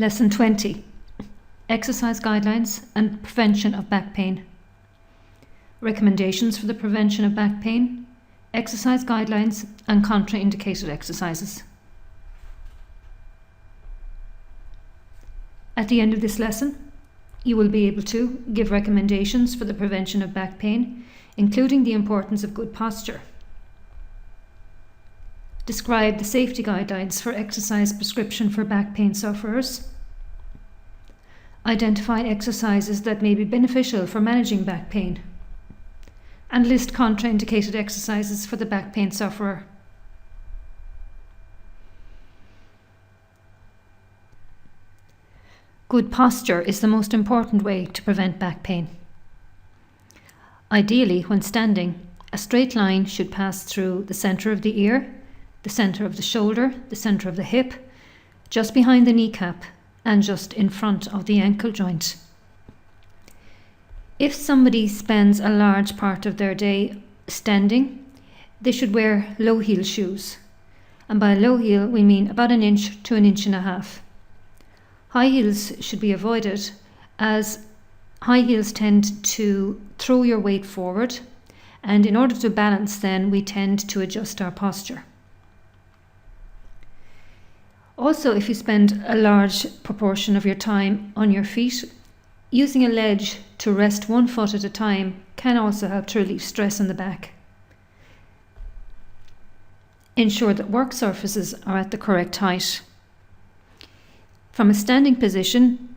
Lesson 20. Exercise guidelines and prevention of back pain. Recommendations for the prevention of back pain, exercise guidelines and contraindicated exercises. At the end of this lesson, you will be able to give recommendations for the prevention of back pain, including the importance of good posture. Describe the safety guidelines for exercise prescription for back pain sufferers. Identify exercises that may be beneficial for managing back pain. And list contraindicated exercises for the back pain sufferer. Good posture is the most important way to prevent back pain. Ideally, when standing, a straight line should pass through the centre of the ear, the centre of the shoulder, the centre of the hip, just behind the kneecap, and just in front of the ankle joint. If somebody spends a large part of their day standing, they should wear low heel shoes. And by low heel, we mean about 1 inch to 1.5 inches. High heels should be avoided, as high heels tend to throw your weight forward, and in order to balance then we tend to adjust our posture. Also, if you spend a large proportion of your time on your feet, using a ledge to rest one foot at a time can also help to relieve stress on the back. Ensure that work surfaces are at the correct height. From a standing position,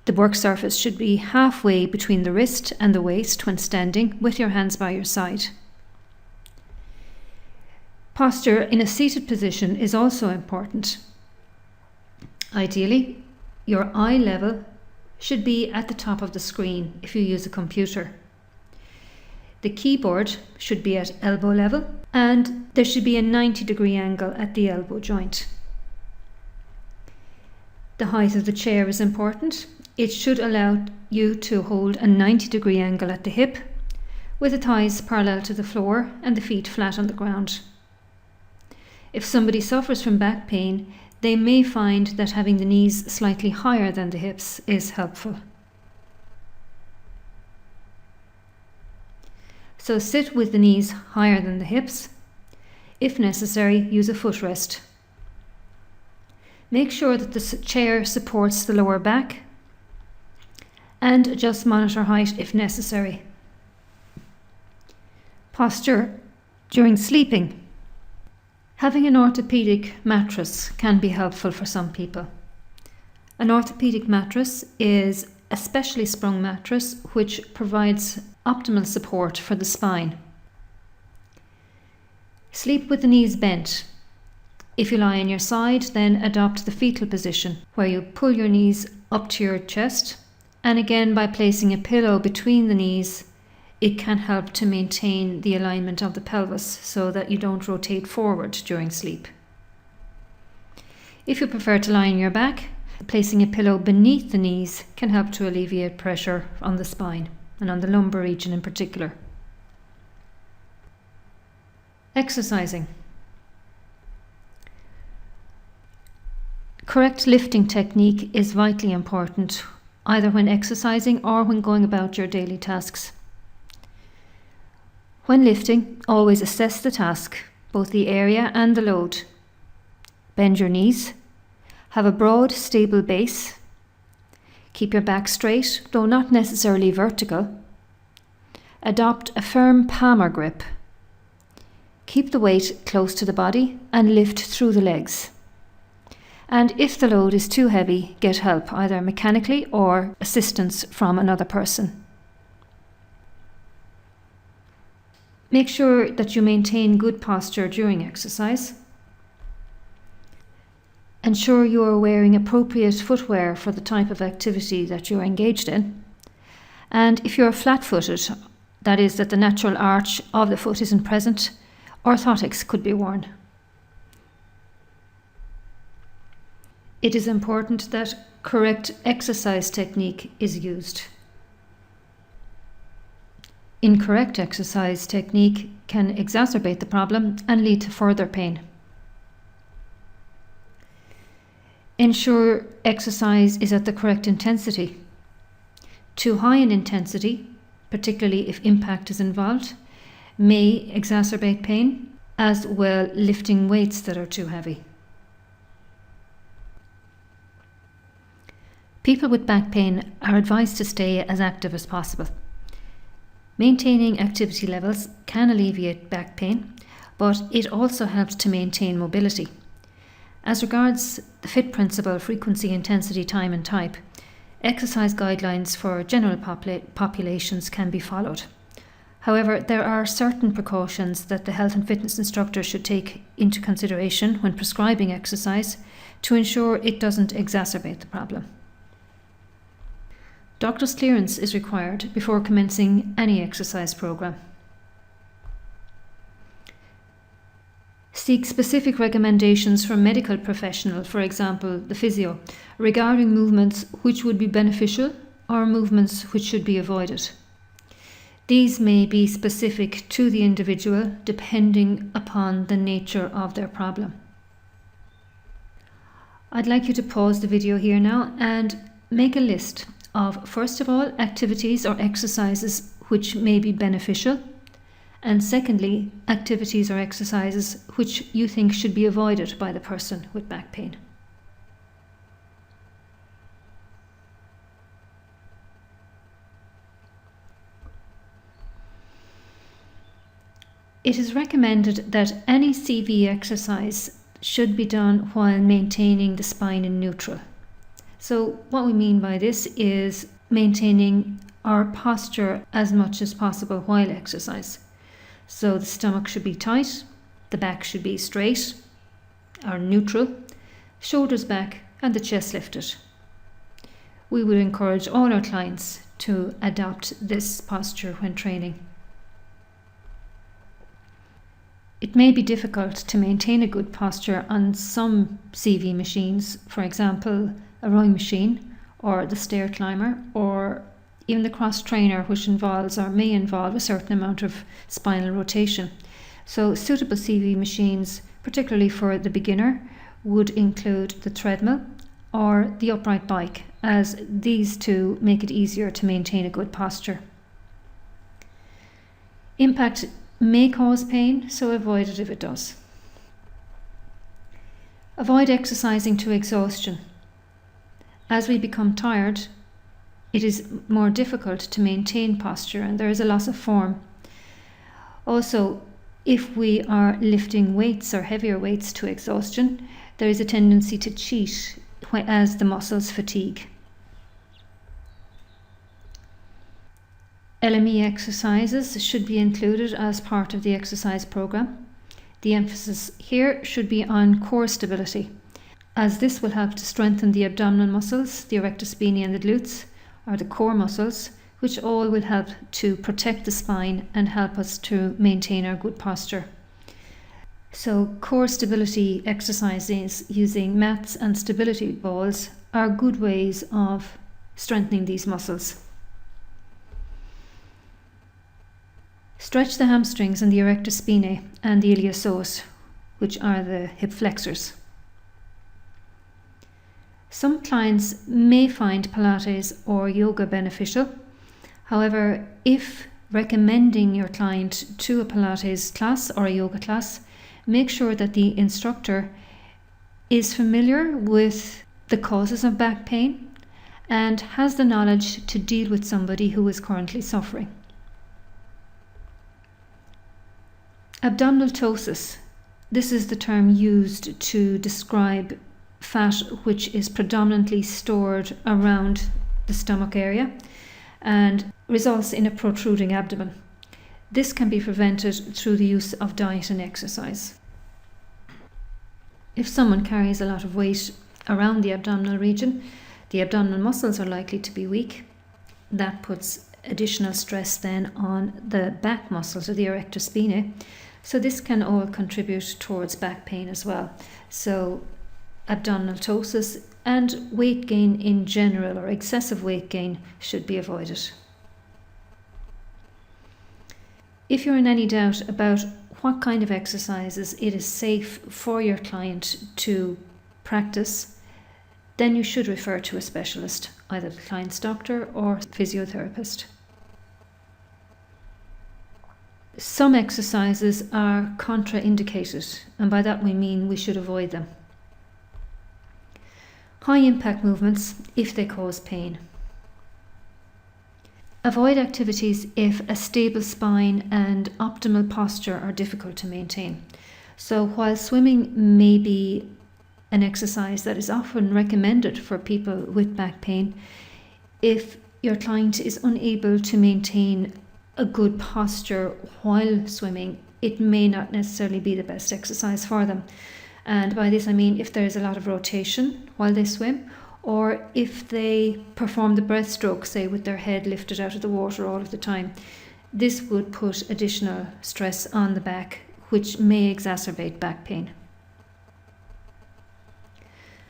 the work surface should be halfway between the wrist and the waist when standing, with your hands by your side. Posture in a seated position is also important. Ideally, your eye level should be at the top of the screen if you use a computer. The keyboard should be at elbow level, and there should be a 90-degree angle at the elbow joint. The height of the chair is important. It should allow you to hold a 90-degree angle at the hip, with the thighs parallel to the floor and the feet flat on the ground. If somebody suffers from back pain, they may find that having the knees slightly higher than the hips is helpful. So sit with the knees higher than the hips. If necessary, use a footrest. Make sure that the chair supports the lower back, and adjust monitor height if necessary. Posture during sleeping. Having an orthopedic mattress can be helpful for some people. An orthopedic mattress is a specially sprung mattress which provides optimal support for the spine. Sleep with the knees bent. If you lie on your side, then adopt the fetal position, where you pull your knees up to your chest, and again by placing a pillow between the knees, it can help to maintain the alignment of the pelvis so that you don't rotate forward during sleep. If you prefer to lie on your back, placing a pillow beneath the knees can help to alleviate pressure on the spine and on the lumbar region in particular. Exercising. Correct lifting technique is vitally important, either when exercising or when going about your daily tasks. When lifting, always assess the task, both the area and the load. Bend your knees. Have a broad, stable base. Keep your back straight, though not necessarily vertical. Adopt a firm palmar grip. Keep the weight close to the body and lift through the legs. And if the load is too heavy, get help, either mechanically or assistance from another person. Make sure that you maintain good posture during exercise. Ensure you are wearing appropriate footwear for the type of activity that you're engaged in. And if you're flat-footed, that is, that the natural arch of the foot isn't present, orthotics could be worn. It is important that correct exercise technique is used. Incorrect exercise technique can exacerbate the problem and lead to further pain. Ensure exercise is at the correct intensity. Too high in intensity, particularly if impact is involved, may exacerbate pain, as well lifting weights that are too heavy. People with back pain are advised to stay as active as possible. Maintaining activity levels can alleviate back pain, but it also helps to maintain mobility. As regards the FIT principle, frequency, intensity, time and type, exercise guidelines for general populations can be followed. However, there are certain precautions that the health and fitness instructor should take into consideration when prescribing exercise to ensure it doesn't exacerbate the problem. Doctor's clearance is required before commencing any exercise program. Seek specific recommendations from medical professional, for example, the physio, regarding movements which would be beneficial or movements which should be avoided. These may be specific to the individual depending upon the nature of their problem. I'd like you to pause the video here now and make a list of, first of all, activities or exercises which may be beneficial, and secondly, activities or exercises which you think should be avoided by the person with back pain. It is recommended that any CV exercise should be done while maintaining the spine in neutral. So what we mean by this is maintaining our posture as much as possible while exercise. So the stomach should be tight, the back should be straight or neutral, shoulders back and the chest lifted. We would encourage all our clients to adopt this posture when training. It may be difficult to maintain a good posture on some CV machines, for example, a rowing machine or the stair climber or even the cross trainer, which involves or may involve a certain amount of spinal rotation. So suitable CV machines, particularly for the beginner, would include the treadmill or the upright bike, as these two make it easier to maintain a good posture. Impact may cause pain, so avoid it if it does. Avoid exercising to exhaustion. As we become tired, it is more difficult to maintain posture and there is a loss of form. Also, if we are lifting weights or heavier weights to exhaustion, there is a tendency to cheat as the muscles fatigue. LME exercises should be included as part of the exercise program. The emphasis here should be on core stability, as this will help to strengthen the abdominal muscles, the erector spinae and the glutes, or the core muscles, which all will help to protect the spine and help us to maintain our good posture. So core stability exercises using mats and stability balls are good ways of strengthening these muscles. Stretch the hamstrings and the erector spinae and the iliopsoas, which are the hip flexors. Some clients may find Pilates or yoga beneficial. However, if recommending your client to a Pilates class or a yoga class, make sure that the instructor is familiar with the causes of back pain and has the knowledge to deal with somebody who is currently suffering. Abdominal ptosis. This is the term used to describe fat which is predominantly stored around the stomach area and results in a protruding abdomen. This can be prevented through the use of diet and exercise. If someone carries a lot of weight around the abdominal region, the abdominal muscles are likely to be weak. That puts additional stress then on the back muscles or the erector spinae. So this can all contribute towards back pain as well. So abdominal ptosis and weight gain in general, or excessive weight gain, should be avoided. If you're in any doubt about what kind of exercises it is safe for your client to practice, then you should refer to a specialist, either the client's doctor or physiotherapist. Some exercises are contraindicated, and by that we mean we should avoid them. High impact movements if they cause pain. Avoid activities if a stable spine and optimal posture are difficult to maintain. So while swimming may be an exercise that is often recommended for people with back pain, if your client is unable to maintain a good posture while swimming, it may not necessarily be the best exercise for them. And by this I mean if there's a lot of rotation while they swim, or if they perform the breaststroke, say with their head lifted out of the water all of the time. This would put additional stress on the back, which may exacerbate back pain.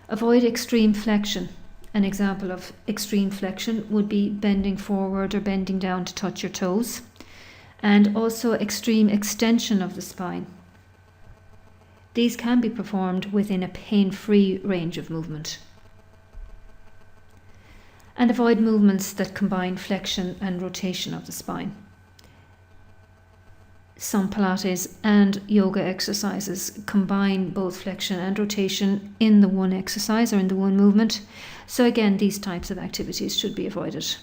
Avoid extreme flexion. An example of extreme flexion would be bending forward or bending down to touch your toes, and also extreme extension of the spine. These can be performed within a pain-free range of movement. And avoid movements that combine flexion and rotation of the spine. Some Pilates and yoga exercises combine both flexion and rotation in the one exercise or in the one movement. So again, these types of activities should be avoided.